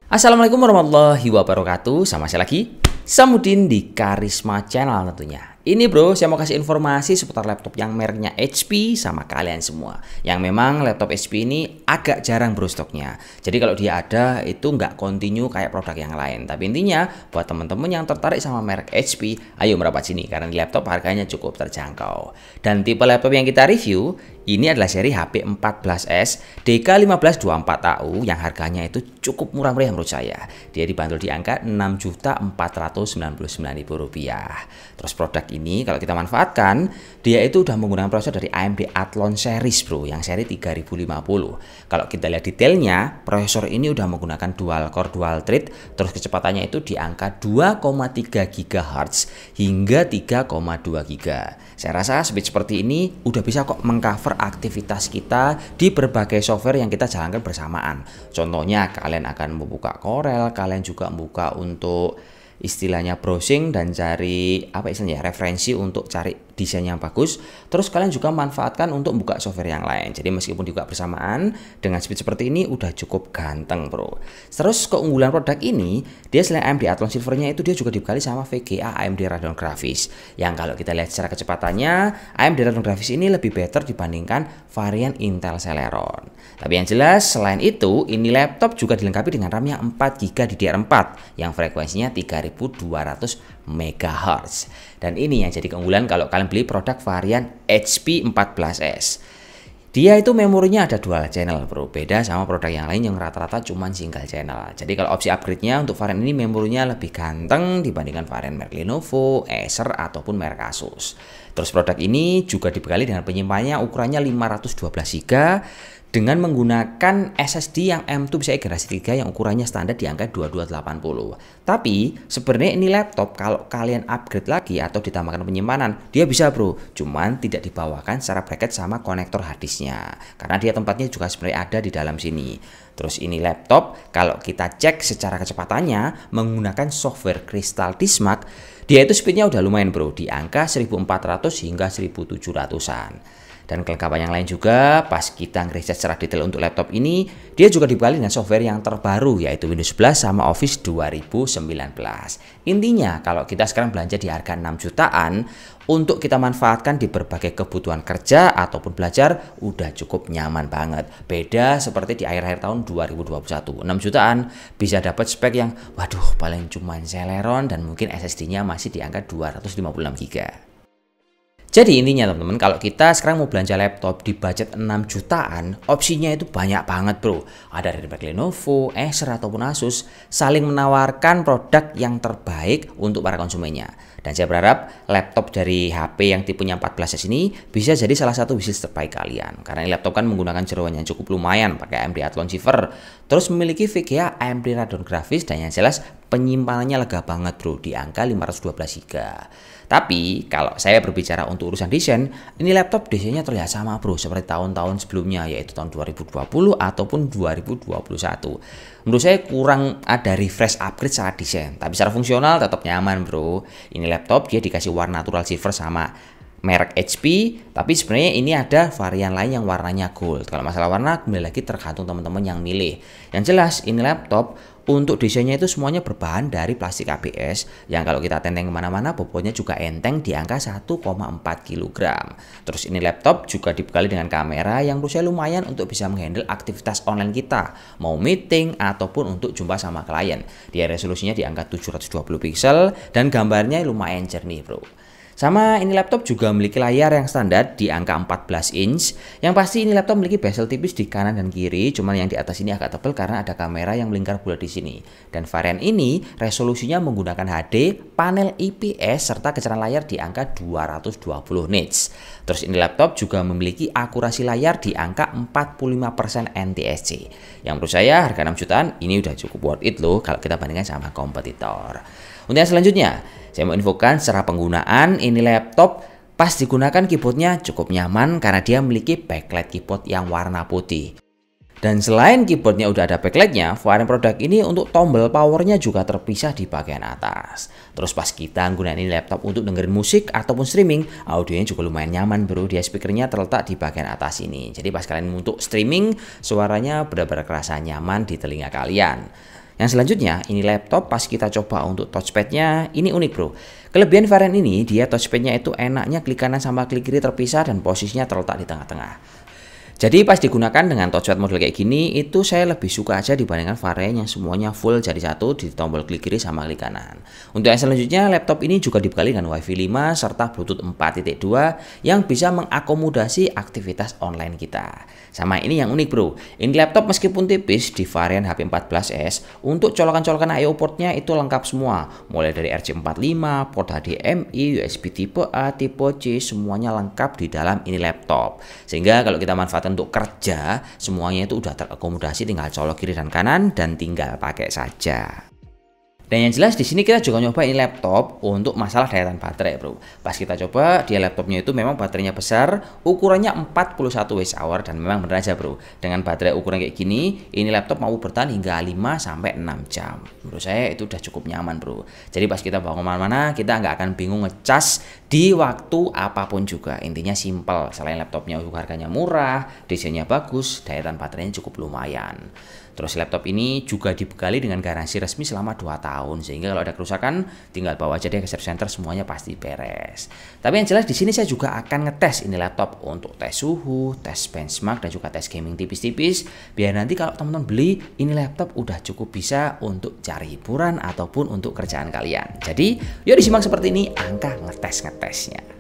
Assalamualaikum warahmatullahi wabarakatuh. Sama saya lagi, Samudin di Karisma Channel tentunya. Ini bro, saya mau kasih informasi seputar laptop yang mereknya HP sama kalian semua. Yang memang laptop HP ini agak jarang bro stoknya. Jadi kalau dia ada itu nggak continue kayak produk yang lain. Tapi intinya buat teman-teman yang tertarik sama merek HP, ayo merapat sini karena di laptop harganya cukup terjangkau. Dan tipe laptop yang kita review ini adalah seri HP 14S DK1524AU yang harganya itu cukup murah meriah menurut saya. Dia dibanderol di angka Rp6.499.000. Terus produk ini kalau kita manfaatkan, dia itu udah menggunakan prosesor dari AMD Athlon series bro, yang seri 3050. Kalau kita lihat detailnya, prosesor ini udah menggunakan dual core dual thread, terus kecepatannya itu di angka 2,3 GHz hingga 3,2 GHz. Saya rasa speed seperti ini udah bisa kok mengcover aktivitas kita di berbagai software yang kita jalankan bersamaan. Contohnya kalian akan membuka Corel, kalian juga membuka untuk istilahnya browsing dan cari apa istilahnya referensi untuk cari desain yang bagus. Terus kalian juga manfaatkan untuk buka software yang lain. Jadi meskipun dibuka bersamaan dengan speed seperti ini udah cukup ganteng bro. Terus keunggulan produk ini, dia selain AMD Athlon Silvernya itu dia juga dibekali sama VGA AMD Radeon Graphics. Yang kalau kita lihat secara kecepatannya, AMD Radeon Graphics ini lebih better dibandingkan varian Intel Celeron. Tapi yang jelas selain itu, ini laptop juga dilengkapi dengan RAM yang 4GB DDR4 yang frekuensinya 3200 MHz. Dan ini yang jadi keunggulan kalau kalian beli produk varian HP 14S. Dia itu memorinya ada dual channel bro, beda sama produk yang lain yang rata-rata cuma single channel. Jadi kalau opsi upgrade-nya untuk varian ini memorinya lebih ganteng dibandingkan varian merek Lenovo, Acer ataupun merek Asus. Terus produk ini juga dibekali dengan penyimpanannya ukurannya 512 GB dengan menggunakan SSD yang M2 PCIe generasi 3 yang ukurannya standar di angka 2280. Tapi sebenarnya ini laptop kalau kalian upgrade lagi atau ditambahkan penyimpanan, dia bisa bro, cuman tidak dibawakan secara bracket sama konektor harddisknya karena dia tempatnya juga sebenarnya ada di dalam sini. Terus ini laptop kalau kita cek secara kecepatannya menggunakan software Crystal Dismark, dia itu speednya udah lumayan bro, di angka 1400 hingga 1700-an. Dan kelengkapan yang lain juga pas kita ngeriset secara detail untuk laptop ini, dia juga dibekali dengan software yang terbaru yaitu Windows 11 sama Office 2019. Intinya kalau kita sekarang belanja di harga 6 jutaan untuk kita manfaatkan di berbagai kebutuhan kerja ataupun belajar udah cukup nyaman banget. Beda seperti di akhir-akhir tahun 2021. 6 jutaan bisa dapat spek yang waduh paling cuman Celeron dan mungkin SSD-nya masih di angka 256 GB. Jadi intinya teman-teman, kalau kita sekarang mau belanja laptop di budget 6 jutaan, opsinya itu banyak banget bro. Ada dari merek Lenovo, Acer ataupun Asus, saling menawarkan produk yang terbaik untuk para konsumennya. Dan saya berharap laptop dari HP yang tipenya 14S ini bisa jadi salah satu wishlist terbaik kalian. Karena ini laptop kan menggunakan jeroan yang cukup lumayan, pakai AMD Athlon Silver, terus memiliki VGA AMD Radeon Graphics, dan yang jelas penyimpanannya lega banget bro, di angka 512 GB. Tapi kalau saya berbicara untuk urusan desain, ini laptop desainnya terlihat sama bro seperti tahun-tahun sebelumnya, yaitu tahun 2020 ataupun 2021. Menurut saya kurang ada refresh upgrade secara desain, tapi secara fungsional tetap nyaman bro. Ini laptop dia dikasih warna natural silver sama merek HP, tapi sebenarnya ini ada varian lain yang warnanya gold. Kalau masalah warna kembali lagi tergantung teman-teman yang milih. Yang jelas ini laptop untuk desainnya itu semuanya berbahan dari plastik ABS yang kalau kita tenteng kemana-mana bobotnya juga enteng di angka 1,4 kg. Terus ini laptop juga dibekali dengan kamera yang menurut saya lumayan untuk bisa menghandle aktivitas online kita, mau meeting ataupun untuk jumpa sama klien. Dia resolusinya di angka 720 pixel dan gambarnya lumayan jernih bro. Sama ini laptop juga memiliki layar yang standar di angka 14 inch. Yang pasti ini laptop memiliki bezel tipis di kanan dan kiri, cuman yang di atas ini agak tebal karena ada kamera yang melingkar bulat di sini. Dan varian ini resolusinya menggunakan HD, panel IPS serta kecerdasan layar di angka 220 nits. Terus ini laptop juga memiliki akurasi layar di angka 45% NTSC. Yang menurut saya harga 6 jutaan ini udah cukup worth it loh kalau kita bandingkan sama kompetitor. Untuk yang selanjutnya, saya mau infokan secara penggunaan ini laptop pas digunakan keyboardnya cukup nyaman karena dia memiliki backlight keyboard yang warna putih. Dan selain keyboardnya udah ada backlightnya, varian produk ini untuk tombol powernya juga terpisah di bagian atas. Terus pas kita gunain ini laptop untuk dengerin musik ataupun streaming, audionya juga lumayan nyaman bro. Dia speakernya terletak di bagian atas ini. Jadi pas kalian untuk streaming, suaranya benar-benar kerasa nyaman di telinga kalian. Yang selanjutnya, ini laptop pas kita coba untuk touchpadnya, ini unik bro. Kelebihan varian ini, dia touchpadnya itu enaknya klik kanan sama klik kiri terpisah dan posisinya terletak di tengah-tengah. Jadi pas digunakan dengan touchpad model kayak gini, itu saya lebih suka aja dibandingkan varian yang semuanya full jadi satu di tombol klik kiri sama klik kanan. Untuk yang selanjutnya, laptop ini juga dibekali dengan WiFi 5 serta Bluetooth 4.2 yang bisa mengakomodasi aktivitas online kita. Sama ini yang unik bro, ini laptop meskipun tipis di varian HP 14s, untuk colokan-colokan I/O portnya itu lengkap semua. Mulai dari RJ45, port HDMI, USB tipe A, tipe C, semuanya lengkap di dalam ini laptop. Sehingga kalau kita manfaatkan untuk kerja, semuanya itu udah terakomodasi, tinggal colok kiri dan kanan dan tinggal pakai saja. Dan yang jelas di sini kita juga nyoba ini laptop untuk masalah daya tahan baterai bro. Pas kita coba, dia laptopnya itu memang baterainya besar, ukurannya 41 Wh dan memang bener aja bro. Dengan baterai ukuran kayak gini, ini laptop mau bertahan hingga 5-6 jam. Menurut saya itu udah cukup nyaman bro. Jadi pas kita bawa kemana-mana, kita nggak akan bingung ngecas di waktu apapun juga. Intinya simple, selain laptopnya harganya murah, desainnya bagus, daya tahan baterainya cukup lumayan. Terus laptop ini juga dibekali dengan garansi resmi selama 2 tahun, sehingga kalau ada kerusakan tinggal bawa aja deh ke service center, semuanya pasti beres. Tapi yang jelas di sini saya juga akan ngetes ini laptop untuk tes suhu, tes benchmark dan juga tes gaming tipis-tipis, biar nanti kalau teman-teman beli ini laptop udah cukup bisa untuk cari hiburan ataupun untuk kerjaan kalian. Jadi yuk disimak seperti ini angka ngetes-ngetesnya.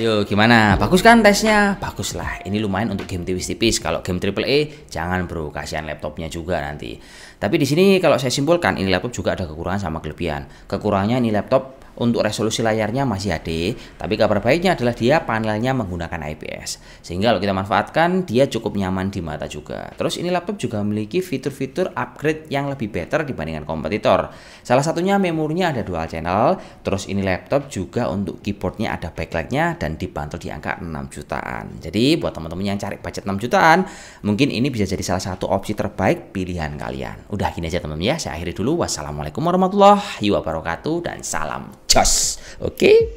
Ayo gimana? Bagus kan tesnya? Bagus lah. Ini lumayan untuk game tipis-tipis. Kalau game AAA jangan bro, kasihan laptopnya juga nanti. Tapi di sini kalau saya simpulkan, ini laptop juga ada kekurangan sama kelebihan. Kekurangannya ini laptop untuk resolusi layarnya masih HD, tapi kabar baiknya adalah dia panelnya menggunakan IPS. Sehingga kalau kita manfaatkan, dia cukup nyaman di mata juga. Terus ini laptop juga memiliki fitur-fitur upgrade yang lebih better dibandingkan kompetitor. Salah satunya memorinya ada dual channel, terus ini laptop juga untuk keyboardnya ada backlightnya dan dibanderol di angka 6 jutaan. Jadi buat teman-teman yang cari budget 6 jutaan, mungkin ini bisa jadi salah satu opsi terbaik pilihan kalian. Udah gini aja teman-teman ya, saya akhiri dulu. Wassalamualaikum warahmatullahi wabarakatuh dan salam jos. Oke?